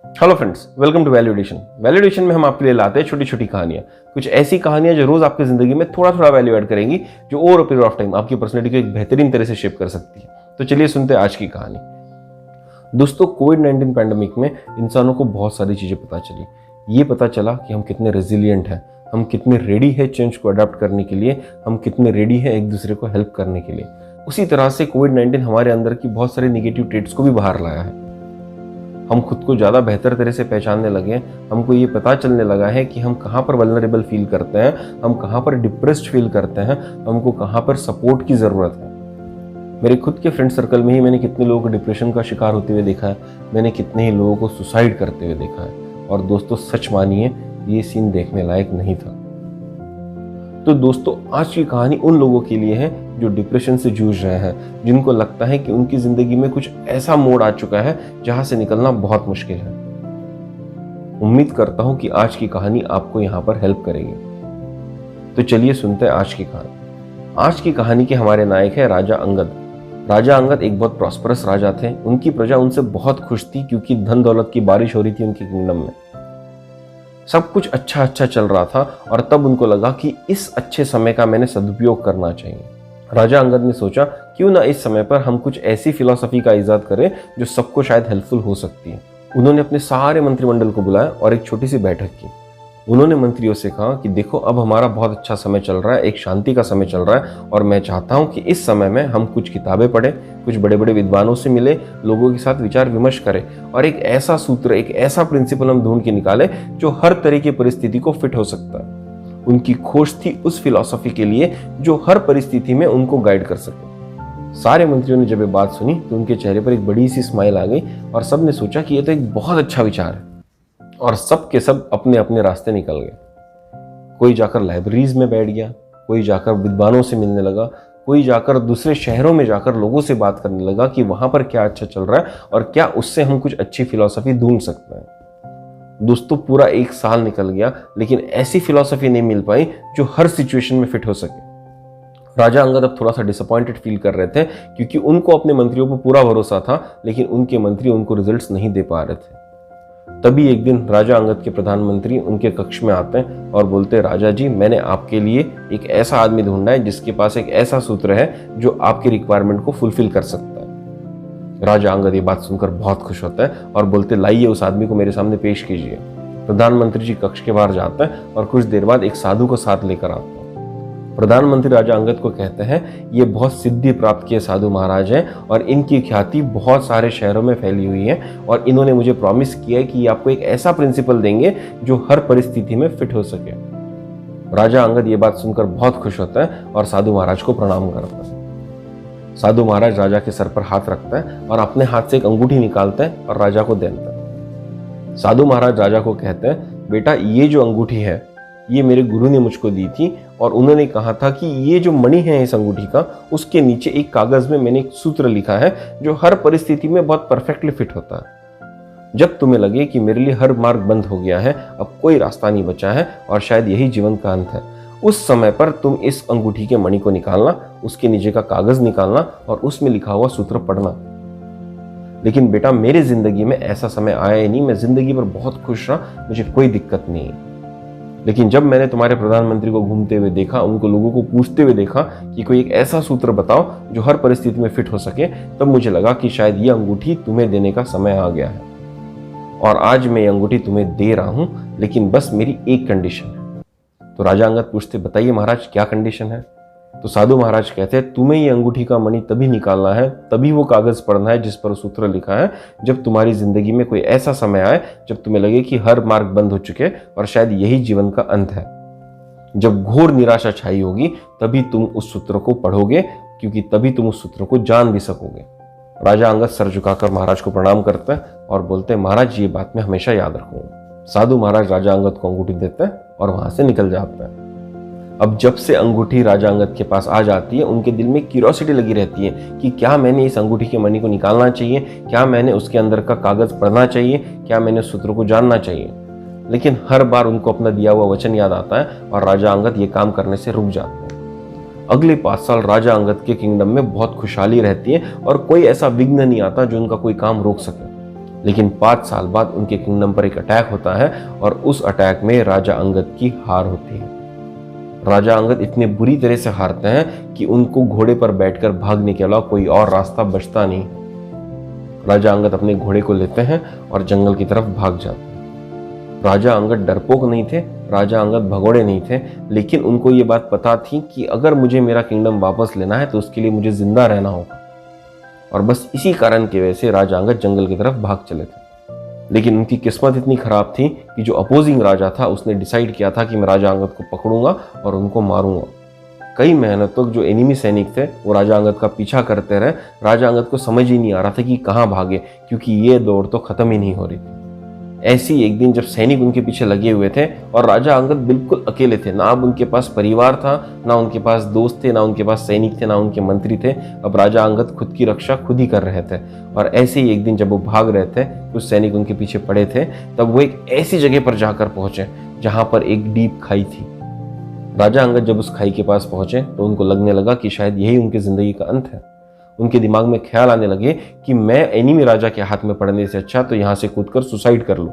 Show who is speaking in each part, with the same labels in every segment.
Speaker 1: Hello friends, welcome to value addition. Value addition में हम आपके लिए लाते हैं छोटी छोटी कहानियां, कुछ ऐसी कहानियां जो रोज आपकी जिंदगी में थोड़ा थोड़ा वैल्यू ऐड करेंगी, जो over a period of time आपकी पर्सनैलिटी को एक बेहतरीन तरह से शेप कर सकती है। तो चलिए सुनते हैं आज की कहानी। दोस्तों, कोविड-19 पैंडेमिक में इंसानों को बहुत सारी चीजें पता चली। ये पता चला कि हम कितने रेजिलियंट हैं, हम कितने रेडी है चेंज को अडॉप्ट करने के लिए, हम कितने रेडी है एक दूसरे को हेल्प करने के लिए। उसी तरह से कोविड-19 हमारे अंदर की बहुत सारे निगेटिव ट्रेट्स को भी बाहर लाया है। हम खुद को ज़्यादा बेहतर तरह से पहचानने लगे हैं। हमको ये पता चलने लगा है कि हम कहाँ पर वल्नरेबल फील करते हैं, हम कहाँ पर डिप्रेस्ड फील करते हैं, हमको कहाँ पर सपोर्ट की ज़रूरत है। मेरे खुद के फ्रेंड सर्कल में ही मैंने कितने लोगों को डिप्रेशन का शिकार होते हुए देखा है, मैंने कितने ही लोगों को सुसाइड करते हुए देखा है। और दोस्तों, सच मानिए, ये सीन देखने लायक नहीं था। तो दोस्तों, आज की कहानी उन लोगों के लिए है जो डिप्रेशन से जूझ रहे हैं, जिनको लगता है कि उनकी जिंदगी में कुछ ऐसा मोड़ आ चुका है जहां से निकलना बहुत मुश्किल है। उम्मीद करता हूं कि आज की कहानी आपको यहां पर हेल्प करेगी। तो चलिए सुनते हैं आज की कहानी। आज की कहानी के हमारे नायक है राजा अंगद। राजा अंगद एक बहुत प्रॉस्परस राजा थे। उनकी प्रजा उनसे बहुत खुश थी क्योंकि धन दौलत की बारिश हो रही थी उनके किंगडम में। सब कुछ अच्छा अच्छा चल रहा था और तब उनको लगा कि इस अच्छे समय का मैंने सदुपयोग करना चाहिए। राजा अंगद ने सोचा, क्यों ना इस समय पर हम कुछ ऐसी फिलॉसफी का इजाद करें जो सबको शायद हेल्पफुल हो सकती है। उन्होंने अपने सारे मंत्रिमंडल को बुलाया और एक छोटी सी बैठक की। उन्होंने मंत्रियों से कहा कि देखो, अब हमारा बहुत अच्छा समय चल रहा है, एक शांति का समय चल रहा है, और मैं चाहता हूं कि इस समय में हम कुछ किताबें पढ़ें, कुछ बड़े बड़े विद्वानों से मिले, लोगों के साथ विचार विमर्श करें और एक ऐसा सूत्र, एक ऐसा प्रिंसिपल हम ढूंढ के निकालें जो हर तरह की परिस्थिति को फिट हो सकता है। उनकी खोज थी उस फिलॉसफी के लिए जो हर परिस्थिति में उनको गाइड कर सके। सारे मंत्रियों ने जब ये बात सुनी तो उनके चेहरे पर एक बड़ी सी स्माइल आ गई और सबने सोचा कि ये तो एक बहुत अच्छा विचार है, और सब के सब अपने अपने रास्ते निकल गए। कोई जाकर लाइब्रेरीज में बैठ गया, कोई जाकर विद्वानों से मिलने लगा, कोई जाकर दूसरे शहरों में जाकर लोगों से बात करने लगा कि वहां पर क्या अच्छा चल रहा है और क्या उससे हम कुछ अच्छी फिलॉसफी ढूंढ सकते हैं। दोस्तों, पूरा एक साल निकल गया, लेकिन ऐसी फिलॉसफी नहीं मिल पाई जो हर सिचुएशन में फिट हो सके। राजा अंगद अब थोड़ा सा डिसअपॉइंटेड फील कर रहे थे क्योंकि उनको अपने मंत्रियों पर पूरा भरोसा था, लेकिन उनके मंत्री उनको रिजल्ट्स नहीं दे पा रहे थे। तभी एक दिन राजा अंगद के प्रधानमंत्री उनके कक्ष में आते हैं और बोलते हैं, राजा जी, मैंने आपके लिए एक ऐसा आदमी ढूंढा है जिसके पास एक ऐसा सूत्र है जो आपकी रिक्वायरमेंट को फुलफिल कर सकता है। राजा अंगद ये बात सुनकर बहुत खुश होता है और बोलते, लाइए उस आदमी को मेरे सामने पेश कीजिए। प्रधानमंत्री जी कक्ष के बाहर जाते हैं और कुछ देर बाद एक साधु को साथ लेकर आते हैं। प्रधानमंत्री राजा अंगद को कहते हैं, ये बहुत सिद्धि प्राप्त किए साधु महाराज हैं और इनकी ख्याति बहुत सारे शहरों में फैली हुई है, और इन्होंने मुझे प्रॉमिस किया है कि ये आपको एक ऐसा प्रिंसिपल देंगे जो हर परिस्थिति में फिट हो सके। राजा अंगद ये बात सुनकर बहुत खुश होता है और साधु महाराज को प्रणाम करता है। साधु महाराज राजा के सर पर हाथ रखता है और अपने हाथ से एक अंगूठी निकालता है और राजा को देता है। साधु महाराज राजा को कहते हैं, बेटा, ये जो अंगूठी है ये मेरे गुरु ने मुझको दी थी, और उन्होंने कहा था कि ये जो मणि है इस अंगूठी का, उसके नीचे एक कागज में मैंने एक सूत्र लिखा है जो हर परिस्थिति में बहुत परफेक्टली फिट होता है। जब तुम्हें लगे कि मेरे लिए हर मार्ग बंद हो गया है, अब कोई रास्ता नहीं बचा है और शायद यही जीवन का अंत है, उस समय पर तुम इस अंगूठी के मणि को निकालना, उसके नीचे का कागज निकालना और उसमें लिखा हुआ सूत्र पढ़ना। लेकिन बेटा, मेरे जिंदगी में ऐसा समय आया ही नहीं, मैं जिंदगी पर बहुत खुश रहा, मुझे कोई दिक्कत नहीं है। लेकिन जब मैंने तुम्हारे प्रधानमंत्री को घूमते हुए देखा, उनको लोगों को पूछते हुए देखा कि कोई एक ऐसा सूत्र बताओ जो हर परिस्थिति में फिट हो सके, तब मुझे लगा कि शायद ये अंगूठी तुम्हें देने का समय आ गया है, और आज मैं ये अंगूठी तुम्हें दे रहा हूं, लेकिन बस मेरी एक कंडीशन है। तो राजा अंगद पूछते, बताइए महाराज, क्या कंडीशन है? तो साधु महाराज कहते हैं, तुम्हें ये अंगूठी का मणि तभी निकालना है, तभी वो कागज पढ़ना है जिस पर सूत्र लिखा है, जब तुम्हारी जिंदगी में कोई ऐसा समय आए जब तुम्हें लगे कि हर मार्ग बंद हो चुके और शायद यही जीवन का अंत है। जब घोर निराशा छाई होगी तभी तुम उस सूत्र को पढ़ोगे, क्योंकि तभी तुम उस सूत्र को जान भी सकोगे। राजा अंगद सर झुकाकर महाराज को प्रणाम करते हैं और बोलते हैं, महाराज, ये बात मैं हमेशा याद रखूंगा। साधु महाराज राजा अंगद को अंगूठी देते हैं और वहां से निकल जाते हैं। अब जब से अंगूठी राजा अंगद के पास आ जाती है, उनके दिल में क्यूरियोसिटी लगी रहती है कि क्या मैंने इस अंगूठी के मणि को निकालना चाहिए, क्या मैंने उसके अंदर का कागज पढ़ना चाहिए, क्या मैंने उस सूत्र को जानना चाहिए। लेकिन हर बार उनको अपना दिया हुआ वचन याद आता है और राजा अंगद ये काम करने से रुक जाते हैं। अगले 5 साल राजा अंगद के किंगडम में बहुत खुशहाली रहती है और कोई ऐसा विघ्न नहीं आता जो उनका कोई काम रोक सके। लेकिन 5 साल बाद उनके किंगडम पर एक अटैक होता है और उस अटैक में राजा अंगद की हार होती है। राजा अंगद इतने बुरी तरह से हारते हैं कि उनको घोड़े पर बैठकर भागने के अलावा कोई और रास्ता बचता नहीं। राजा अंगद अपने घोड़े को लेते हैं और जंगल की तरफ भाग जाते हैं। राजा अंगद डरपोक नहीं थे, राजा अंगद भगोड़े नहीं थे, लेकिन उनको ये बात पता थी कि अगर मुझे मेरा किंगडम वापस लेना है तो उसके लिए मुझे जिंदा रहना होगा। और बस इसी कारण की वजह से राजा अंगद जंगल की तरफ भाग चले थे। लेकिन उनकी किस्मत इतनी खराब थी कि जो अपोजिंग राजा था उसने डिसाइड किया था कि मैं राजा अंगद को पकड़ूंगा और उनको मारूंगा। कई महीनों तक जो एनिमी सैनिक थे वो राजा अंगद का पीछा करते रहे। राजा अंगद को समझ ही नहीं आ रहा था कि कहाँ भागे, क्योंकि ये दौड़ तो खत्म ही नहीं हो रही थी। ऐसी एक दिन जब सैनिक उनके पीछे लगे हुए थे और राजा अंगद बिल्कुल अकेले थे, ना अब उनके पास परिवार था, ना उनके पास दोस्त थे, ना उनके पास सैनिक थे, ना उनके मंत्री थे। अब राजा अंगद खुद की रक्षा खुद ही कर रहे थे। और ऐसे ही एक दिन जब वो भाग रहे थे, कुछ सैनिक उनके पीछे पड़े थे, तब वो एक ऐसी जगह पर जाकर पहुंचे जहां पर एक डीप खाई थी। राजा अंगद जब उस खाई के पास पहुंचे तो उनको लगने लगा कि शायद यही उनकी जिंदगी का अंत है। उनके दिमाग में ख्याल आने लगे कि मैं एनिमी राजा के हाथ में पड़ने से अच्छा तो यहाँ से कूदकर सुसाइड कर लूं।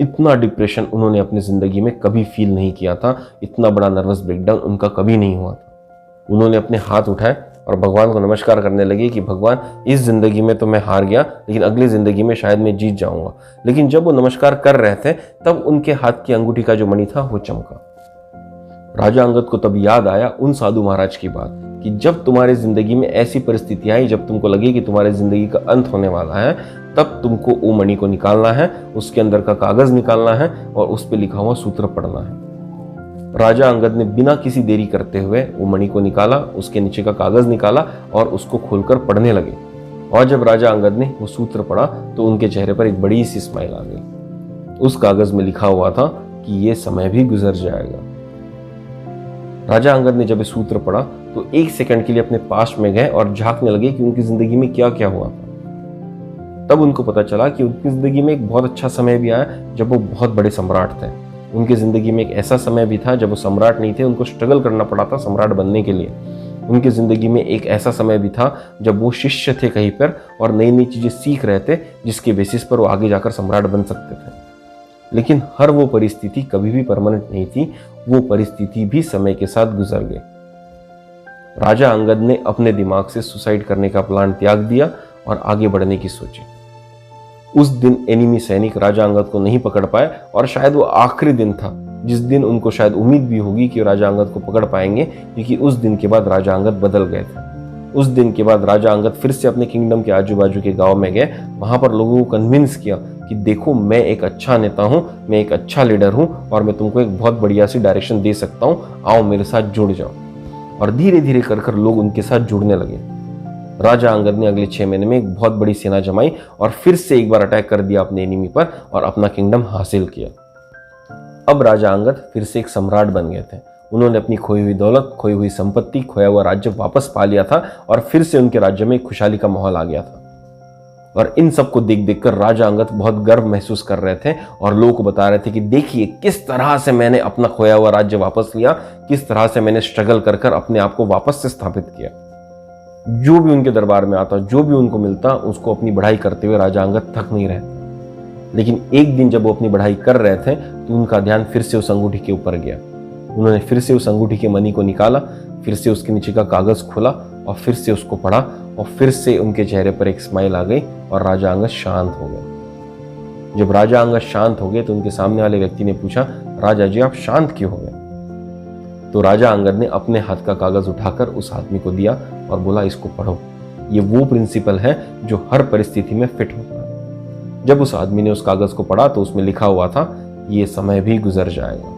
Speaker 1: इतना डिप्रेशन उन्होंने अपनी जिंदगी में कभी फील नहीं किया था, इतना बड़ा नर्वस ब्रेकडाउन उनका कभी नहीं हुआ था। उन्होंने अपने हाथ उठाए और भगवान को नमस्कार करने लगे कि भगवान, इस जिंदगी में तो मैं हार गया, लेकिन अगली जिंदगी में शायद मैं जीत जाऊंगा। लेकिन जब वो नमस्कार कर रहे थे तब उनके हाथ की अंगूठी का जो मणि था वो चमका। राजा अंगद को तब याद आया उन साधु महाराज की बात कि जब तुम्हारी जिंदगी में ऐसी परिस्थिति आई, जब तुमको लगे कि तुम्हारी जिंदगी का अंत होने वाला है, तब तुमको वो मणि को निकालना है, उसके अंदर का कागज निकालना है और उस पर लिखा हुआ सूत्र पढ़ना है। राजा अंगद ने बिना किसी देरी करते हुए वो मणि को निकाला, उसके नीचे का कागज निकाला और उसको खोलकर पढ़ने लगे। और जब राजा अंगद ने वो सूत्र पढ़ा तो उनके चेहरे पर एक बड़ी सी स्माइल आ गई। उस कागज में लिखा हुआ था कि ये समय भी गुजर जाएगा। राजा अंगद ने जब ये सूत्र पढ़ा तो एक सेकंड के लिए अपने पास में गए और झांकने लगे कि उनकी जिंदगी में क्या क्या हुआ था। तब उनको पता चला कि उनकी जिंदगी में एक बहुत अच्छा समय भी आया जब वो बहुत बड़े सम्राट थे। उनकी जिंदगी में एक ऐसा समय भी था जब वो सम्राट नहीं थे, उनको स्ट्रगल करना पड़ा था सम्राट बनने के लिए। उनकी जिंदगी में एक ऐसा समय भी था जब वो शिष्य थे कहीं पर और नई नई चीजें सीख रहे थे, जिसके बेसिस पर वो आगे जाकर सम्राट बन सकते थे। लेकिन हर वो परिस्थिति कभी भी परमानेंट नहीं थी, वो परिस्थिति भी समय के साथ गुजर गई। राजा अंगद ने अपने दिमाग से सुसाइड करने का प्लान त्याग दिया और आगे बढ़ने की सोची। उस दिन एनिमी सैनिक राजा अंगद को नहीं पकड़ पाए और शायद वो आखिरी दिन था जिस दिन उनको शायद उम्मीद भी होगी कि राजा अंगद को पकड़ पाएंगे, क्योंकि उस दिन के बाद राजा अंगद बदल गए थे। उस दिन के बाद राजा अंगद फिर से अपने किंगडम के आजू बाजू के गांव में गए, वहां पर लोगों को कन्विंस किया कि देखो मैं एक अच्छा नेता हूं, मैं एक अच्छा लीडर हूं और मैं तुमको एक बहुत बढ़िया सी डायरेक्शन दे सकता हूं, आओ मेरे साथ जुड़ जाओ। और धीरे धीरे कर लोग उनके साथ जुड़ने लगे। राजा अंगद ने अगले 6 महीने में एक बहुत बड़ी सेना जमाई और फिर से एक बार अटैक कर दिया अपने एनिमी पर और अपना किंगडम हासिल किया। अब राजा अंगद फिर से एक सम्राट बन गए थे। उन्होंने अपनी खोई हुई दौलत, खोई हुई संपत्ति, खोया हुआ राज्य वापस पा लिया था और फिर से उनके राज्य में खुशहाली का माहौल आ गया था। और इन सबको देख देख कर राजा अंगद बहुत गर्व महसूस कर रहे थे और लोगों को बता रहे थे कि देखिए किस तरह से मैंने अपना खोया हुआ राज्य वापस लिया, किस तरह से मैंने स्ट्रगल कर कर अपने आप को वापस से स्थापित किया। जो भी उनके दरबार में आता, जो भी उनको मिलता, उसको अपनी बढ़ाई करते हुए राजा अंगद थक नहीं रहे। लेकिन एक दिन जब वो अपनी बढ़ाई कर रहे थे तो उनका ध्यान फिर से उस अंगूठी के ऊपर गया। उन्होंने फिर से उस अंगूठी के मणि को निकाला, फिर से उसके नीचे का कागज खोला और फिर से उसको पढ़ा और फिर से उनके चेहरे पर एक स्माइल आ गई और राजा अंगद शांत हो गए। जब राजा अंगद शांत हो गए तो उनके सामने वाले व्यक्ति ने पूछा, राजा जी आप शांत क्यों हो गए? तो राजा अंगद ने अपने हाथ का कागज उठाकर उस आदमी को दिया और बोला, इसको पढ़ो, ये वो प्रिंसिपल है जो हर परिस्थिति में फिट होता है। जब उस आदमी ने उस कागज को पढ़ा तो उसमें लिखा हुआ था, ये समय भी गुजर जाएगा।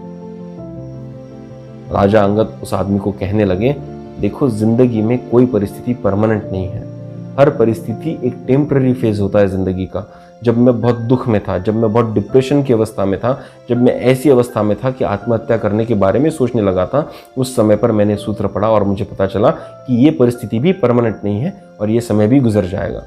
Speaker 1: राजा अंगद उस आदमी को कहने लगे, देखो जिंदगी में कोई परिस्थिति परमानेंट नहीं है, हर परिस्थिति एक टेम्पररी फेज होता है जिंदगी का। जब मैं बहुत दुख में था, जब मैं बहुत डिप्रेशन की अवस्था में था, जब मैं ऐसी अवस्था में था कि आत्महत्या करने के बारे में सोचने लगा था, उस समय पर मैंने सूत्र पढ़ा और मुझे पता चला कि ये परिस्थिति भी परमानेंट नहीं है और ये समय भी गुजर जाएगा।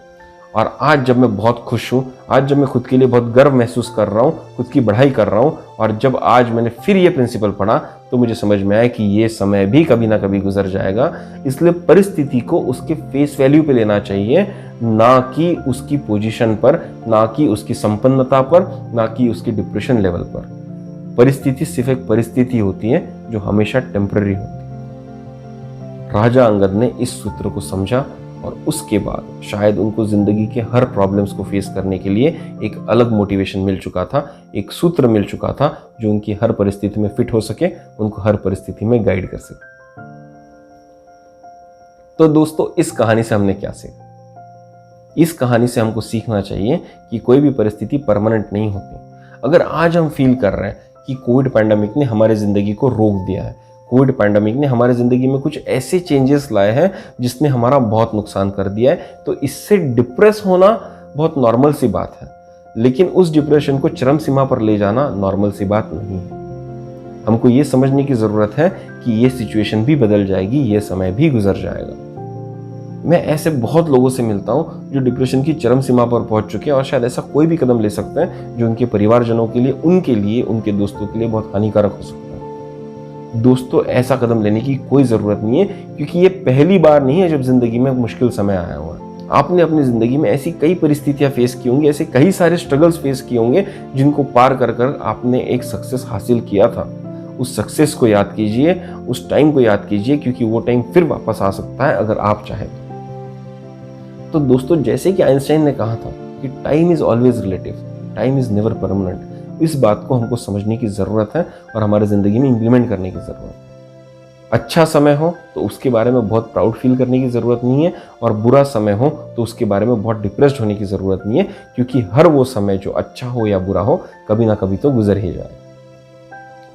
Speaker 1: और आज जब मैं बहुत खुश हूँ, आज जब मैं खुद के लिए बहुत गर्व महसूस कर रहा हूँ, खुद की बढ़ाई कर रहा हूँ, और जब आज मैंने फिर ये प्रिंसिपल पढ़ा तो मुझे समझ में आया कि ये समय भी कभी ना कभी गुजर जाएगा। इसलिए परिस्थिति को उसके फेस वैल्यू पे लेना चाहिए, ना कि उसकी पोजीशन पर, ना कि उसकी संपन्नता पर, ना कि उसकी डिप्रेशन लेवल पर। परिस्थिति सिर्फ एक परिस्थिति होती है जो हमेशा टेम्पररी होती है। राजा अंगद ने इस सूत्र को समझा और उसके बाद शायद उनको जिंदगी के हर प्रॉब्लम्स को फेस करने के लिए एक अलग मोटिवेशन मिल चुका था, एक सूत्र मिल चुका था जो उनकी हर परिस्थिति में फिट हो सके, उनको हर परिस्थिति में गाइड कर सके। तो दोस्तों, इस कहानी से हमने क्या सीखा? इस कहानी से हमको सीखना चाहिए कि कोई भी परिस्थिति परमानेंट नहीं होती। अगर आज हम फील कर रहे हैं कि कोविड पैंडेमिक ने हमारे जिंदगी को रोक दिया है, कोविड पैंडेमिक ने हमारे ज़िंदगी में कुछ ऐसे चेंजेस लाए हैं जिसने हमारा बहुत नुकसान कर दिया है, तो इससे डिप्रेस होना बहुत नॉर्मल सी बात है। लेकिन उस डिप्रेशन को चरम सीमा पर ले जाना नॉर्मल सी बात नहीं है। हमको ये समझने की ज़रूरत है कि ये सिचुएशन भी बदल जाएगी, ये समय भी गुजर जाएगा। मैं ऐसे बहुत लोगों से मिलता हूँ जो डिप्रेशन की चरम सीमा पर पहुंच चुके हैं और शायद ऐसा कोई भी कदम ले सकते हैं जो उनके परिवारजनों के लिए, उनके लिए, उनके दोस्तों के लिए बहुत हानिकारक हो सकता है। दोस्तों, ऐसा कदम लेने की कोई ज़रूरत नहीं है, क्योंकि ये पहली बार नहीं है जब जिंदगी में मुश्किल समय आया हुआ है। आपने अपनी ज़िंदगी में ऐसी कई परिस्थितियां फेस की होंगी, ऐसे कई सारे स्ट्रगल्स फेस किए होंगे जिनको पार कर कर आपने एक सक्सेस हासिल किया था। उस सक्सेस को याद कीजिए, उस टाइम को याद कीजिए, क्योंकि वो टाइम फिर वापस आ सकता है अगर आप चाहें तो दोस्तों, जैसे कि आइंस्टाइन ने कहा था कि time is always relative, time is never permanent. इस बात को हमको समझने की ज़रूरत है और हमारे ज़िंदगी में इम्प्लीमेंट करने की ज़रूरत है। अच्छा समय हो तो उसके बारे में बहुत प्राउड फील करने की ज़रूरत नहीं है, और बुरा समय हो तो उसके बारे में बहुत डिप्रेस्ड होने की ज़रूरत नहीं है, क्योंकि हर वो समय जो अच्छा हो या बुरा हो, कभी ना कभी तो गुजर ही जाए।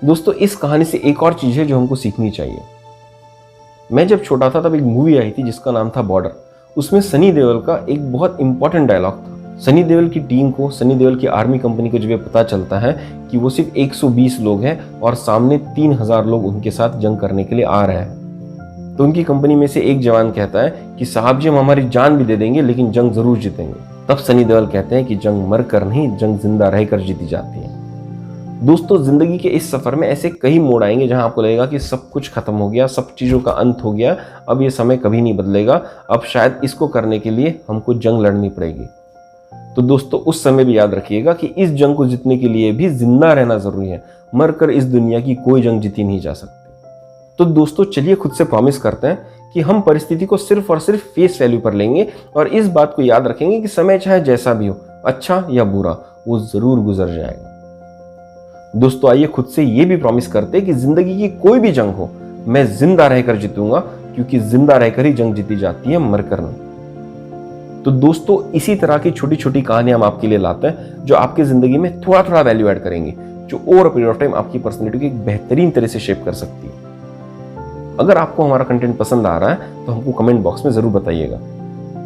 Speaker 1: दोस्तों, इस कहानी से एक और चीज़ है जो हमको सीखनी चाहिए। मैं जब छोटा था तब एक मूवी आई थी जिसका नाम था बॉर्डर। उसमें सनी देओल का एक बहुत इंपॉर्टेंट डायलॉग था। सनी देओल की टीम को, सनी देओल की आर्मी कंपनी को जब ये पता चलता है कि वो सिर्फ 120 लोग हैं और सामने 3000 लोग उनके साथ जंग करने के लिए आ रहे हैं, तो उनकी कंपनी में से एक जवान कहता है कि साहब जी, हम हमारी जान भी दे देंगे लेकिन जंग जरूर जीतेंगे। तब सनी देओल कहते हैं कि जंग मर कर नहीं, जंग जिंदा रहकर जीती जाती है। दोस्तों, जिंदगी के इस सफर में ऐसे कई मोड़ आएंगे जहां आपको लगेगा कि सब कुछ खत्म हो गया, सब चीजों का अंत हो गया, अब ये समय कभी नहीं बदलेगा, अब शायद इसको करने के लिए हमको जंग लड़नी पड़ेगी। तो दोस्तों, उस समय भी याद रखिएगा कि इस जंग को जीतने के लिए भी जिंदा रहना जरूरी है। मरकर इस दुनिया की कोई जंग जीती नहीं जा सकती। तो दोस्तों, चलिए खुद से प्रॉमिस करते हैं कि हम परिस्थिति को सिर्फ और सिर्फ फेस वैल्यू पर लेंगे और इस बात को याद रखेंगे कि समय चाहे जैसा भी हो, अच्छा या बुरा, वो जरूर गुजर जाएगा। दोस्तों, आइए खुद से ये भी प्रॉमिस करते हैं कि जिंदगी की कोई भी जंग हो, मैं जिंदा रहकर जीतूंगा, क्योंकि जिंदा रहकर ही जंग जीती जाती है, मरकर नहीं। तो दोस्तों, इसी तरह की छोटी छोटी कहानियां हम आपके लिए लाते हैं जो आपकी जिंदगी में थोड़ा थोड़ा वैल्यू ऐड करेंगे, जो ओवर पीरियड ऑफ टाइम आपकी पर्सनैलिटी को एक बेहतरीन तरह से शेप कर सकती है। अगर आपको हमारा कंटेंट पसंद आ रहा है तो हमको कमेंट बॉक्स में जरूर बताइएगा।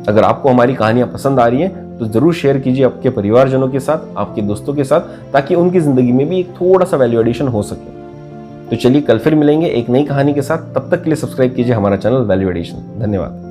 Speaker 1: अगर आपको हमारी कहानियां पसंद आ रही हैं तो जरूर शेयर कीजिए आपके परिवारजनों के साथ, आपके दोस्तों के साथ, ताकि उनकी जिंदगी में भी एक थोड़ा सा वैल्यू एडिशन हो सके। तो चलिए, कल फिर मिलेंगे एक नई कहानी के साथ। तब तक के लिए सब्सक्राइब कीजिए हमारा चैनल वैल्यू एडिशन। धन्यवाद।